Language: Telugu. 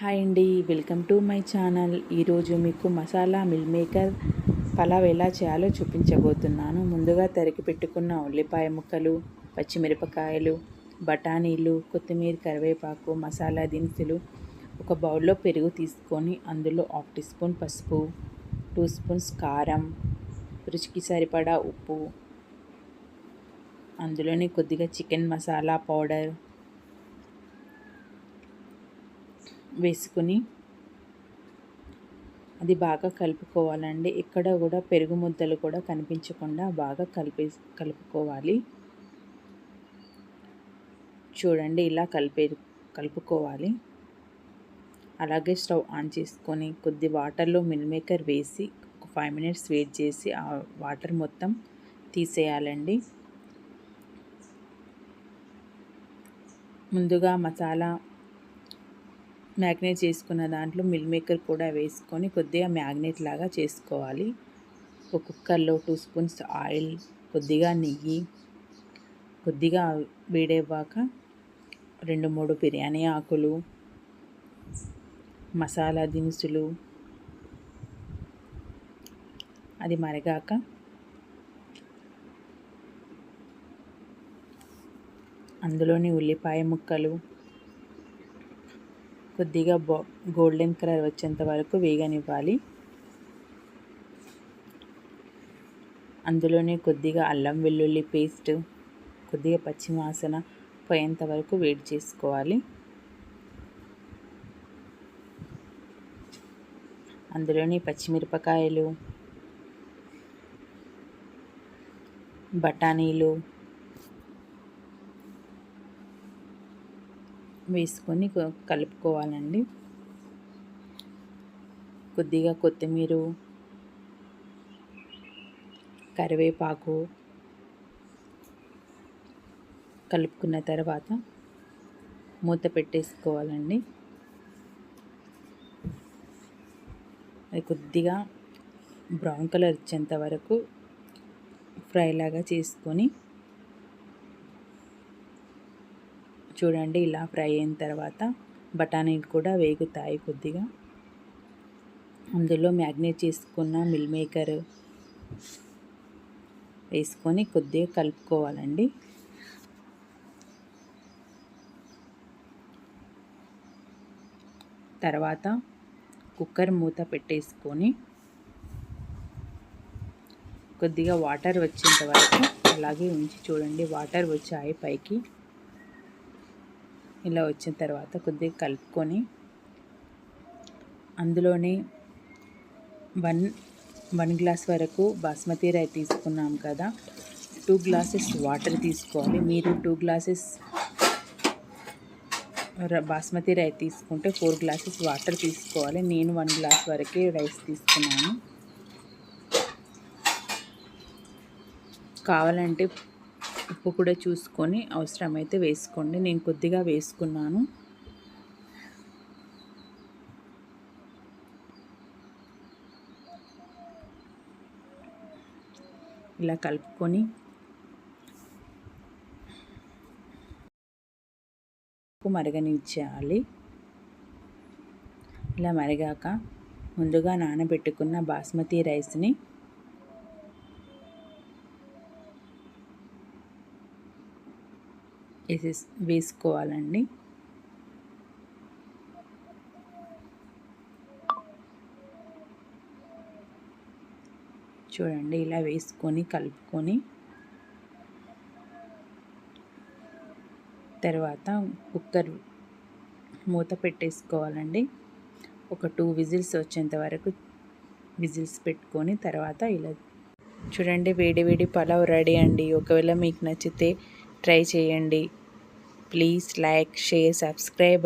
హాయ్ అండి, వెల్కమ్ టు మై ఛానల్. ఈరోజు మీకు మసాలా మిల్ మేకర్ పలావ్ ఎలా చేయాలో చూపించబోతున్నాను. ముందుగా తరిగి పెట్టుకున్న ఉల్లిపాయ ముక్కలు, పచ్చిమిరపకాయలు, బఠానీలు, కొత్తిమీర, కరివేపాకు, మసాలా దినుసులు, ఒక బౌల్లో పెరుగు తీసుకొని అందులో 1/2 టీ స్పూన్ పసుపు, 2 స్పూన్స్ కారం, రుచికి సరిపడా ఉప్పు, అందులోనే కొద్దిగా చికెన్ మసాలా పౌడర్ వేసుకుని అది బాగా కలుపుకోవాలండి. ఎక్కడ కూడా పెరుగు ముద్దలు కూడా కనిపించకుండా బాగా కలుపుకోవాలి. చూడండి, ఇలా కలుపుకోవాలి. అలాగే స్టవ్ ఆన్ చేసుకొని కొద్ది వాటర్లో మిల్ మేకర్ వేసి ఒక 5 మినిట్స్ వెయిట్ చేసి ఆ వాటర్ మొత్తం తీసేయాలండి. ముందుగా మసాలా మ్యాగ్నేట్ చేసుకున్న దాంట్లో మిల్ మేకర్ కూడా వేసుకొని కొద్దిగా మ్యాగ్నేట్ లాగా చేసుకోవాలి. ఒక కుక్కర్లో 2 స్పూన్స్ ఆయిల్, కొద్దిగా నెయ్యి, కొద్దిగా వేడేవాక 2-3 బిర్యానీ ఆకులు, మసాలా దినుసులు, అది మరిగాక అందులోని ఉల్లిపాయ ముక్కలు కొద్దిగా గోల్డెన్ కలర్ వచ్చేంత వరకు వేగనివ్వాలి. అందులోనే కొద్దిగా అల్లం వెల్లుల్లి పేస్ట్, కొద్దిగా పచ్చివాసన పోయేంత వరకు వేడి చేసుకోవాలి. అందులోని పచ్చిమిరపకాయలు, బఠానీలు వేసుకొని కలుపుకోవాలండి. కొద్దిగా కొత్తిమీర, కరివేపాకు కలుపుకున్న తర్వాత మూత పెట్టేసుకోవాలండి. అది కొద్దిగా బ్రౌన్ కలర్ వచ్చేంత వరకు ఫ్రై లాగా చేసుకొని చూడండి, ఇలా ఫ్రై అయిన తర్వాత బఠానీలు కూడా వేగుతాయి. కొద్దిగా అందులో మ్యాగ్నేట్ చేసుకున్న మిల్ మేకర్ వేసుకొని కొద్దిగా కలుపుకోవాలండి. తర్వాత కుక్కర్ మూత పెట్టేసుకొని కొద్దిగా వాటర్ వచ్చేంత వరకు అలాగే ఉంచి చూడండి, వాటర్ వచ్చాయి పైకి. ఇలా వచ్చిన తర్వాత కొద్దిగా కలుపుకొని అందులోనే 1 గ్లాస్ వరకు బాస్మతి రైస్ తీసుకున్నాం కదా, 2 గ్లాసెస్ వాటర్ తీసుకోవాలి. మీరు 2 గ్లాసెస్ బాస్మతి రైస్ తీసుకుంటే 4 గ్లాసెస్ వాటర్ తీసుకోవాలి. నేను 1 గ్లాస్ వరకే రైస్ తీసుకున్నాను. కావాలంటే ఉప్పు కూడా చూసుకొని అవసరమైతే వేసుకోండి. నేను కొద్దిగా వేసుకున్నాను. ఇలా కలుపుకొని మరగనిచ్చేయాలి. ఇలా మరిగాక ముందుగా నానబెట్టుకున్న బాస్మతి రైస్ని వేసుకోవాలండి. చూడండి, ఇలా వేసుకొని కలుపుకొని తర్వాత కుక్కర్ మూత పెట్టేసుకోవాలండి. ఒక 2 విజిల్స్ వచ్చేంత వరకు విజిల్స్ పెట్టుకొని తర్వాత ఇలా చూడండి, వేడి వేడి పలావ్ రెడీ అండి. ఒకవేళ మీకు నచ్చితే ట్రై చేయండి. Please like, share, subscribe.